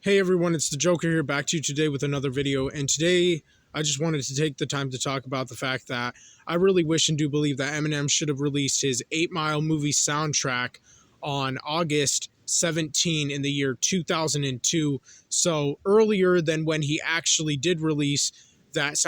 Hey everyone, it's the Joker here, back to you today with another video, and today I just wanted to take the time to talk about the fact that I really wish and do believe that Eminem should have released his 8 Mile movie soundtrack on August 17 in the year 2002, so earlier than when he actually did release that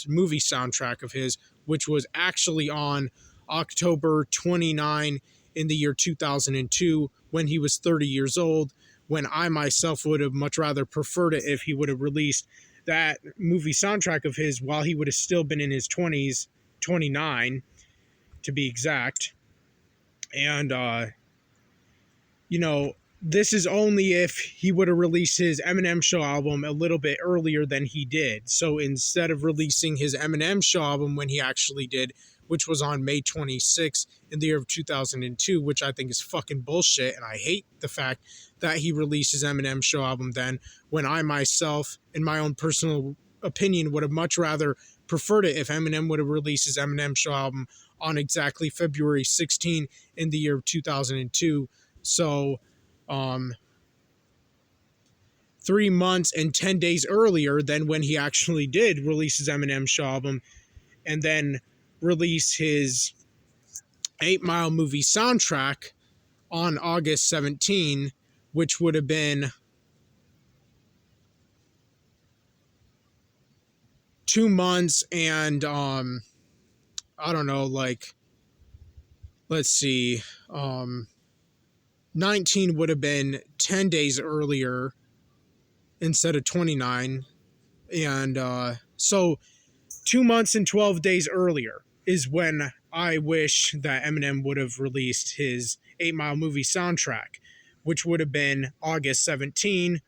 movie soundtrack of his, which was actually on October 29 in the year 2002 when he was 30 years old, when I myself would have much rather preferred it if he would have released that movie soundtrack of his while he would have still been in his 20s, 29 to be exact. And, this is only if he would have released his Eminem Show album a little bit earlier than he did. So instead of releasing his Eminem Show album when he actually did, which was on May 26th in the year of 2002, which I think is fucking bullshit. And I hate the fact that he released his Eminem Show album then, when I myself, in my own personal opinion, would have much rather preferred it if Eminem would have released his Eminem Show album on exactly February 16 in the year of 2002. So, 3 months and 10 days earlier than when he actually did release his Eminem Show album, and then release his 8 Mile movie soundtrack on August 17, which would have been 2 months and, I don't know, like, let's see, 19 would have been 10 days earlier instead of 29. And so 2 months and 12 days earlier is when I wish that Eminem would have released his 8 Mile movie soundtrack, which would have been August 17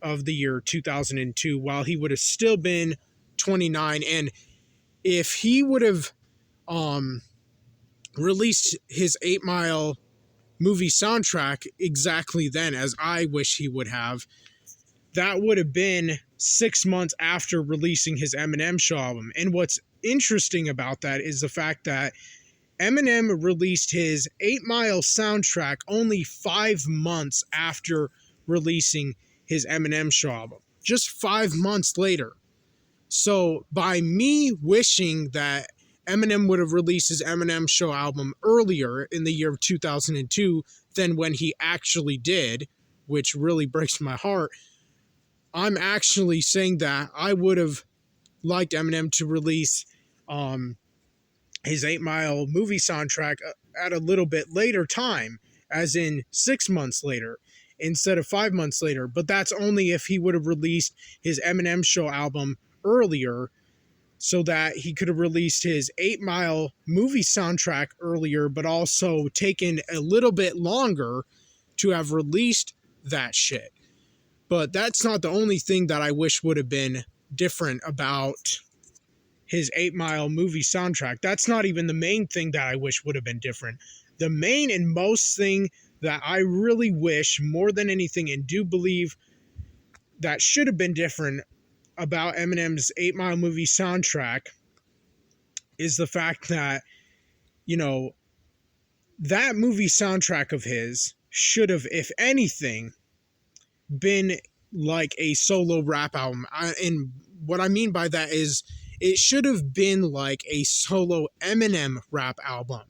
of the year 2002, while he would have still been 29. And if he would have released his 8 Mile movie soundtrack exactly then, as I wish he would have, that would have been 6 months after releasing his Eminem Show album. And what's interesting about that is the fact that Eminem released his 8 Mile soundtrack only 5 months after releasing his Eminem Show album. Just 5 months later. So by me wishing that Eminem would have released his Eminem Show album earlier in the year of 2002 than when he actually did, which really breaks my heart, I'm actually saying that I would have liked Eminem to release his 8 Mile movie soundtrack at a little bit later time, as in 6 months later instead of 5 months later. But that's only if he would have released his Eminem Show album earlier, so that he could have released his 8 Mile movie soundtrack earlier, but also taken a little bit longer to have released that shit. But that's not the only thing that I wish would have been different about his 8 Mile movie soundtrack. That's not even the main thing that I wish would have been different. The main and most thing that I really wish more than anything, and do believe that should have been different about Eminem's 8 Mile movie soundtrack, is the fact that, that movie soundtrack of his should have, if anything, been like a solo rap album. And what I mean by that is it should have been like a solo Eminem rap album.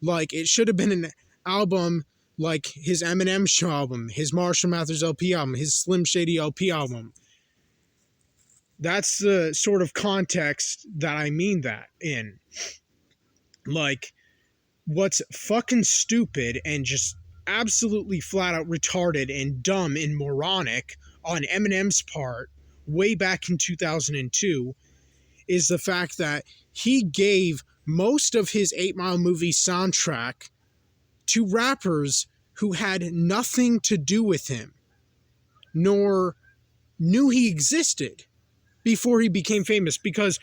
Like, it should have been an album like his Eminem Show album, his Marshall Mathers LP album, his Slim Shady LP album. That's the sort of context that I mean that in. Like, what's fucking stupid and just absolutely flat out retarded and dumb and moronic on Eminem's part way back in 2002 is the fact that he gave most of his 8 Mile movie soundtrack to rappers who had nothing to do with him, nor knew he existed before he became famous, because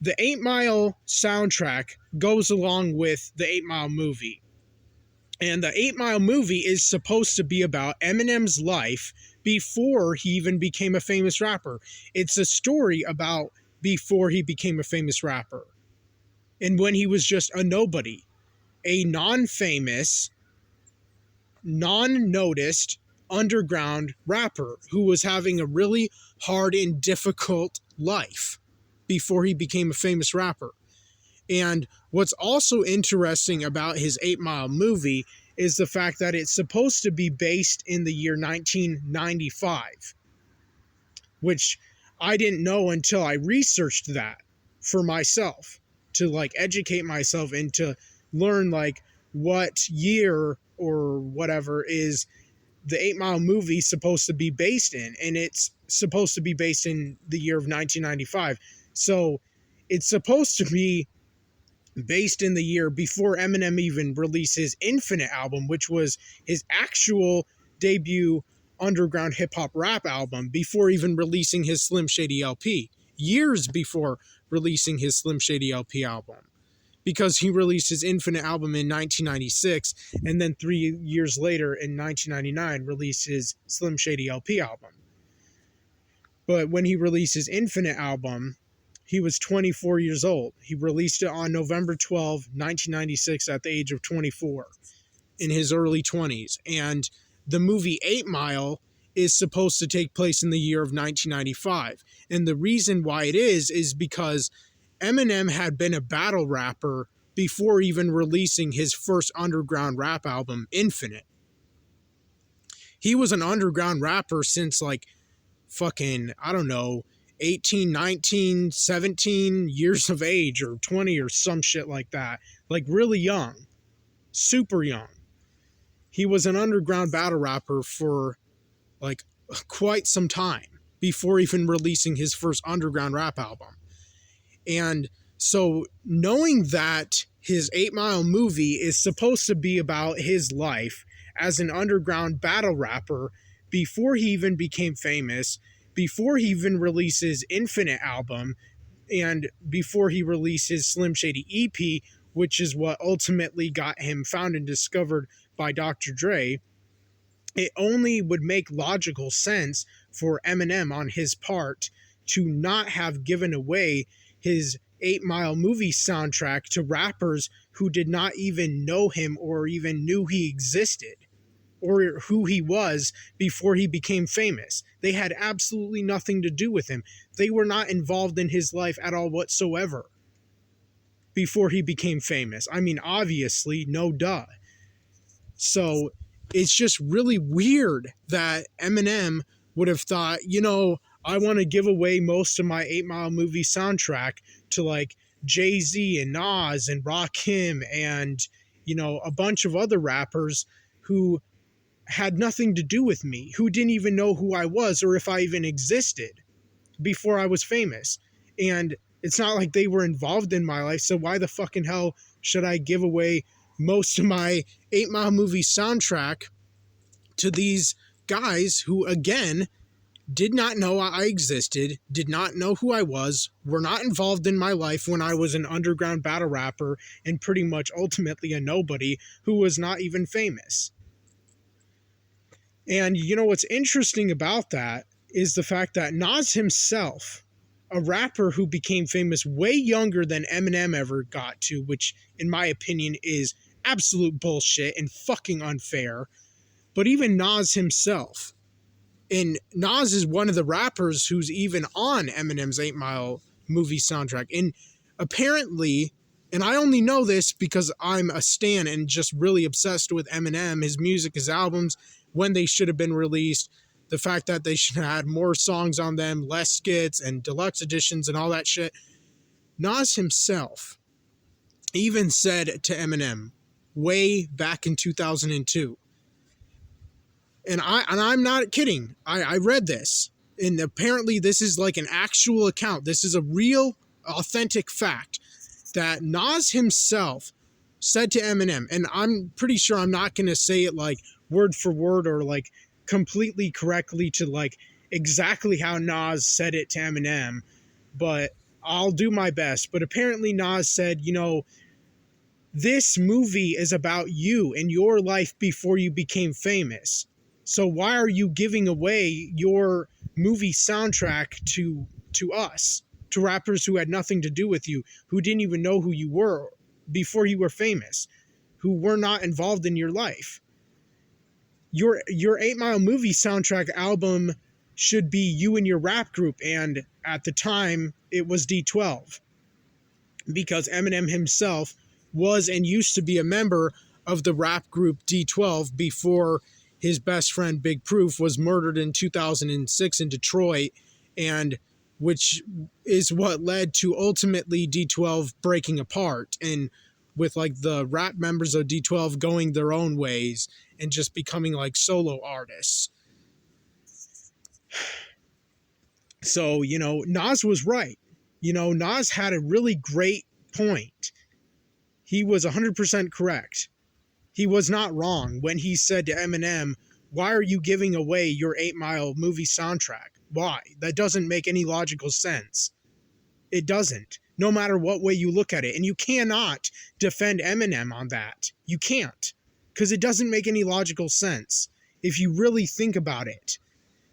the 8 Mile soundtrack goes along with the 8 Mile movie. And the 8 Mile movie is supposed to be about Eminem's life before he even became a famous rapper. It's a story about before he became a famous rapper, and when he was just a nobody, a non-famous, non-noticed underground rapper who was having a really hard and difficult life before he became a famous rapper. And what's also interesting about his 8 Mile movie is the fact that it's supposed to be based in the year 1995, which I didn't know until I researched that for myself, to like educate myself and to learn like what year or whatever is the 8 Mile movie supposed to be based in. And it's supposed to be based in the year of 1995. So it's supposed to be based in the year before Eminem even released his Infinite album, which was his actual debut underground hip-hop rap album, before even releasing his Slim Shady LP, years before releasing his Slim Shady LP album, because he released his Infinite album in 1996, and then 3 years later in 1999 released his Slim Shady LP album. But when he released his Infinite album, he was 24 years old. He released it on November 12, 1996 at the age of 24, in his early 20s. And the movie 8 Mile is supposed to take place in the year of 1995. And the reason why it is because Eminem had been a battle rapper before even releasing his first underground rap album, Infinite. He was an underground rapper since like fucking, I don't know, 18, 19, 17 years of age, or 20 or some shit like that. Like really young, super young. He was an underground battle rapper for like quite some time before even releasing his first underground rap album. And so knowing that his 8 Mile movie is supposed to be about his life as an underground battle rapper before he even became famous, before he even released his Infinite album, and before he released his Slim Shady EP, which is what ultimately got him found and discovered by Dr. Dre, it only would make logical sense for Eminem on his part to not have given away his 8 Mile movie soundtrack to rappers who did not even know him or even knew he existed, or who he was before he became famous. They had absolutely nothing to do with him. They were not involved in his life at all whatsoever before he became famous. I mean, obviously, no duh. So it's just really weird that Eminem would have thought, you know, I want to give away most of my 8 Mile movie soundtrack to like Jay-Z and Nas and Rakim and, you know, a bunch of other rappers who had nothing to do with me, who didn't even know who I was or if I even existed before I was famous. And it's not like they were involved in my life, so why the fucking hell should I give away most of my 8 Mile movie soundtrack to these guys who, again, did not know I existed, did not know who I was, were not involved in my life when I was an underground battle rapper and pretty much ultimately a nobody who was not even famous. And you know what's interesting about that is the fact that Nas himself, a rapper who became famous way younger than Eminem ever got to, which in my opinion is absolute bullshit and fucking unfair, but even Nas himself, and Nas is one of the rappers who's even on Eminem's 8 Mile movie soundtrack. And apparently, and I only know this because I'm a stan and just really obsessed with Eminem, his music, his albums, when they should have been released, the fact that they should have had more songs on them, less skits and deluxe editions and all that shit. Nas himself even said to Eminem way back in 2002, and I'm not kidding, I read this, and apparently this is like an actual account. This is a real, authentic fact that Nas himself said to Eminem, and I'm pretty sure I'm not going to say it like word for word or like completely correctly to like exactly how Nas said it to Eminem, but I'll do my best. But apparently Nas said, you know, this movie is about you and your life before you became famous. So why are you giving away your movie soundtrack to us, to rappers who had nothing to do with you, who didn't even know who you were before you were famous, who were not involved in your life? your 8 Mile movie soundtrack album should be you and your rap group, and at the time it was D12, because Eminem himself was and used to be a member of the rap group D12 before his best friend Big Proof was murdered in 2006 in Detroit, and which is what led to ultimately D12 breaking apart, and with like the rap members of D12 going their own ways and just becoming like solo artists. So, Nas was right. Nas had a really great point. He was 100% correct. He was not wrong when he said to Eminem, "Why are you giving away your 8 Mile movie soundtrack? Why? That doesn't make any logical sense." It doesn't, no matter what way you look at it. And you cannot defend Eminem on that. You can't, because it doesn't make any logical sense if you really think about it.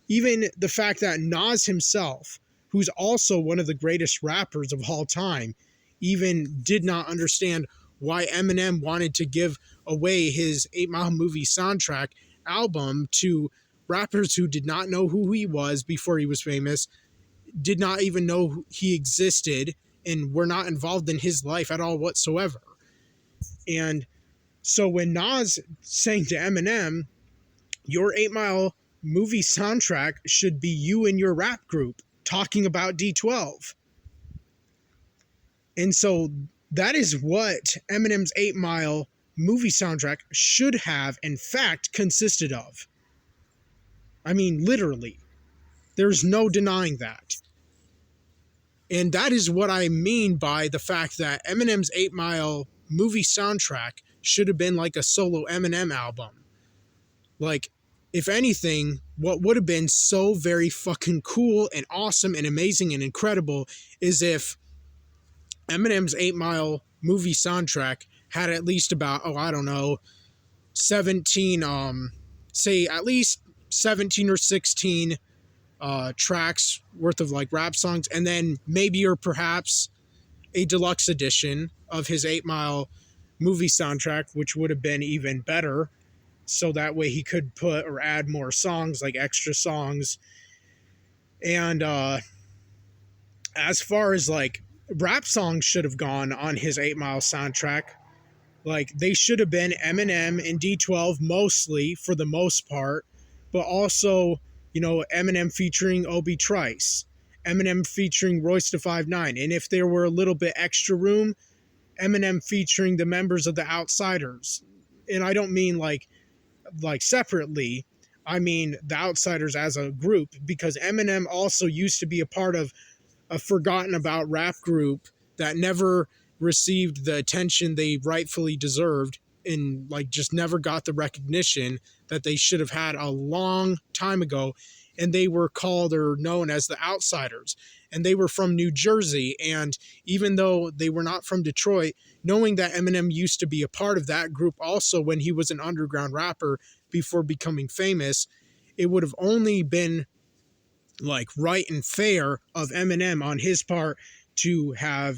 Even the fact that Nas himself, who's also one of the greatest rappers of all time, even did not understand why Eminem wanted to give away his 8 Mile movie soundtrack album to rappers who did not know who he was before he was famous, did not even know he existed, and were not involved in his life at all whatsoever. And so when Nas saying to Eminem, your 8 Mile movie soundtrack should be you and your rap group talking about D12. And so that is what Eminem's 8 Mile movie soundtrack should have, in fact, consisted of. I mean, literally. There's no denying that. And that is what I mean by the fact that Eminem's 8 Mile movie soundtrack should have been like a solo Eminem album. Like, if anything, what would have been so very fucking cool and awesome and amazing and incredible is if Eminem's 8 Mile movie soundtrack had at least about, 17, say at least 17 or 16 tracks worth of like rap songs, and then maybe or perhaps a deluxe edition of his 8 Mile movie soundtrack, which would have been even better. So that way he could put or add more songs, like extra songs. And as far as like rap songs should have gone on his 8 Mile soundtrack, like they should have been Eminem and D12 mostly, for the most part, but also, Eminem featuring Obi Trice, Eminem featuring Royce da 5'9", and if there were a little bit extra room, Eminem featuring the members of the Outsiders. And I don't mean like separately, I mean the Outsiders as a group, because Eminem also used to be a part of a forgotten about rap group that never received the attention they rightfully deserved, and like just never got the recognition that they should have had a long time ago. And they were called or known as the Outsiders, and they were from New Jersey. And even though they were not from Detroit, knowing that Eminem used to be a part of that group also when he was an underground rapper before becoming famous, it would have only been like right and fair of Eminem on his part to have,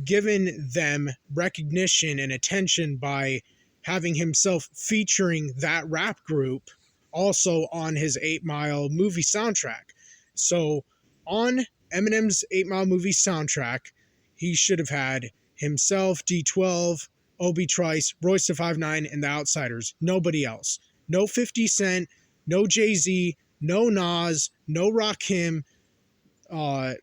given them recognition and attention by having himself featuring that rap group also on his 8 Mile movie soundtrack. So on Eminem's 8 Mile movie soundtrack, he should have had himself, D12, Obi Trice, Royce da 5'9", and the Outsiders. Nobody else. No 50 Cent, no Jay-Z, no Nas, no Rakim, no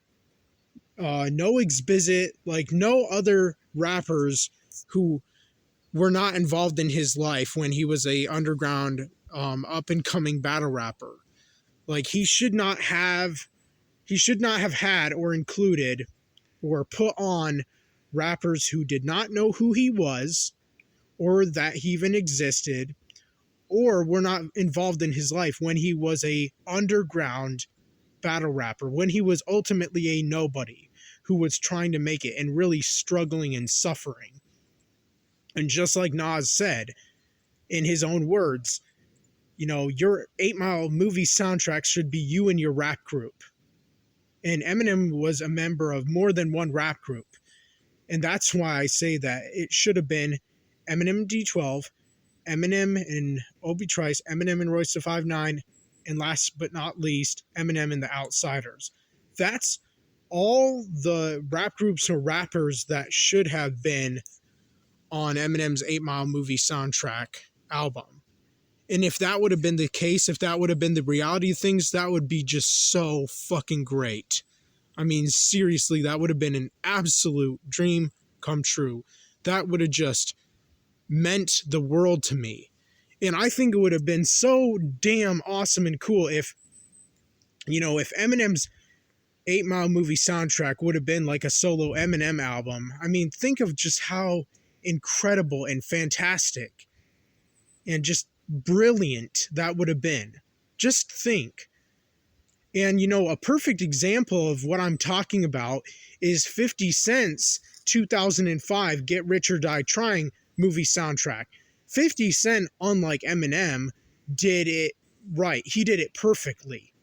Exbizzit, like no other rappers who were not involved in his life when he was a underground up and coming battle rapper. Like he should not have had or included or put on rappers who did not know who he was or that he even existed or were not involved in his life when he was a underground battle rapper, when he was ultimately a nobody who was trying to make it and really struggling and suffering. And just like Nas said in his own words, your 8 Mile movie soundtrack should be you and your rap group. And Eminem was a member of more than one rap group. And that's why I say that it should have been Eminem D12, Eminem and Obi Trice, Eminem and Royce the 5'9", and last but not least, Eminem and the Outsiders. That's all the rap groups or rappers that should have been on Eminem's 8 Mile movie soundtrack album. And if that would have been the case, if that would have been the reality of things, that would be just so fucking great. I mean, seriously, that would have been an absolute dream come true. That would have just meant the world to me. And I think it would have been so damn awesome and cool if, if Eminem's 8 Mile movie soundtrack would have been like a solo Eminem album. I mean, think of just how incredible and fantastic and just brilliant that would have been. Just think. And, a perfect example of what I'm talking about is 50 Cent's 2005 Get Rich or Die Trying movie soundtrack. 50 Cent, unlike Eminem, did it right. He did it perfectly.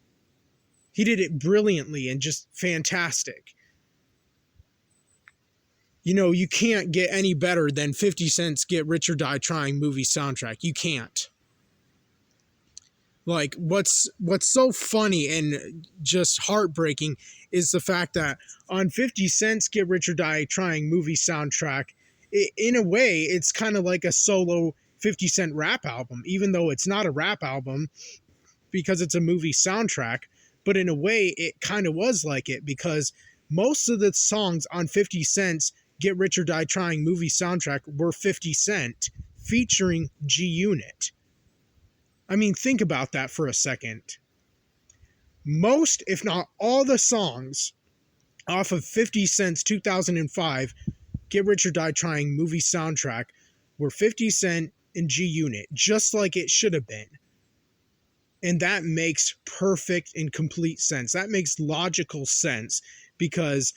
He did it brilliantly and just fantastic. You can't get any better than 50 Cent's Get Rich or Die Trying movie soundtrack. You can't. Like, what's so funny and just heartbreaking is the fact that on 50 Cent's Get Rich or Die Trying movie soundtrack, in a way, it's kind of like a solo 50 Cent rap album, even though it's not a rap album because it's a movie soundtrack. But in a way, it kind of was like it, because most of the songs on 50 Cent's Get Rich or Die Trying movie soundtrack were 50 Cent featuring G-Unit. I mean, think about that for a second. Most, if not all, the songs off of 50 Cent's 2005 Get Rich or Die Trying movie soundtrack were 50 Cent and G-Unit, just like it should have been. And that makes perfect and complete sense. That makes logical sense, because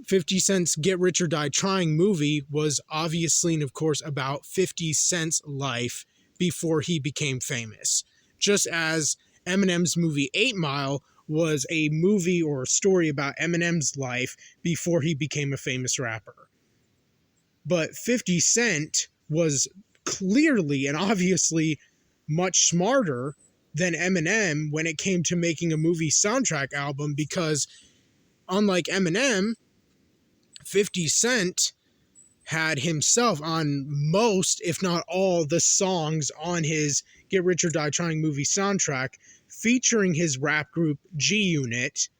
50 Cent's Get Rich or Die Trying movie was obviously and of course about 50 Cent's life before he became famous. Just as Eminem's movie 8 Mile was a movie or a story about Eminem's life before he became a famous rapper. But 50 Cent was clearly and obviously much smarter than Eminem when it came to making a movie soundtrack album, because unlike Eminem, 50 Cent had himself on most, if not all, the songs on his Get Rich or Die Trying movie soundtrack, featuring his rap group G-Unit.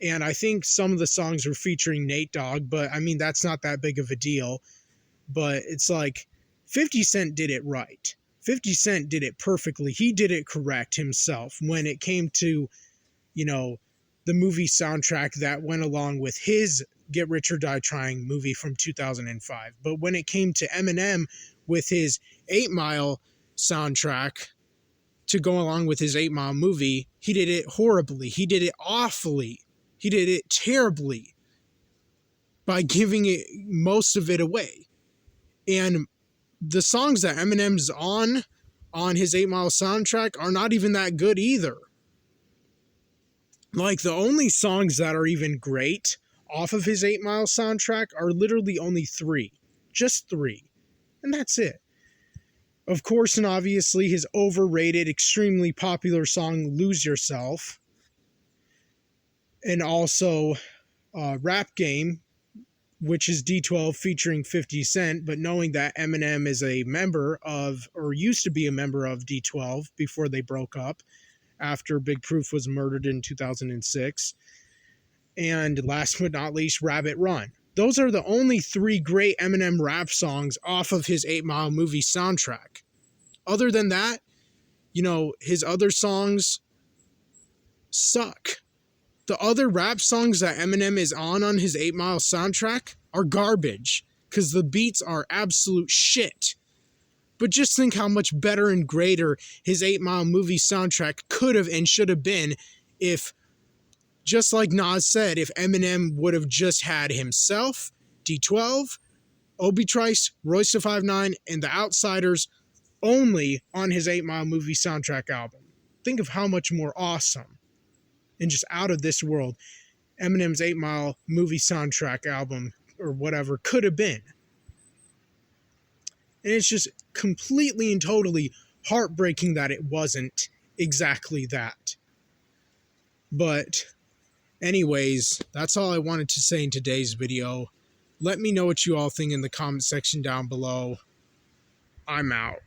And I think some of the songs were featuring Nate Dogg, but I mean, that's not that big of a deal. But it's like 50 Cent did it right. 50 Cent did it perfectly. He did it correct himself when it came to, the movie soundtrack that went along with his Get Rich or Die Trying movie from 2005. But when it came to Eminem with his 8 Mile soundtrack to go along with his 8 Mile movie, he did it horribly. He did it awfully. He did it terribly by giving it most of it away. And the songs that Eminem's on his 8 Mile soundtrack are not even that good either. Like, the only songs that are even great off of his 8 Mile soundtrack are literally only 3. Just 3. And that's it. Of course, and obviously, his overrated, extremely popular song, Lose Yourself. And also, Rap Game, which is D12 featuring 50 Cent, but knowing that Eminem is a member of, or used to be a member of D12 before they broke up, after Big Proof was murdered in 2006. And last but not least, Rabbit Run. Those are the only 3 great Eminem rap songs off of his 8 Mile movie soundtrack. Other than that, his other songs suck. The other rap songs that Eminem is on his 8 Mile soundtrack are garbage, because the beats are absolute shit. But just think how much better and greater his 8 Mile movie soundtrack could have and should have been if, just like Nas said, if Eminem would have just had himself, D12, Obi Trice, Royce the 5'9", and The Outsiders only on his 8 Mile movie soundtrack album. Think of how much more awesome and just out of this world Eminem's 8 Mile movie soundtrack album or whatever could have been. And it's just completely and totally heartbreaking that it wasn't exactly that. But anyways, that's all I wanted to say in today's video. Let me know what you all think in the comment section down below. I'm out.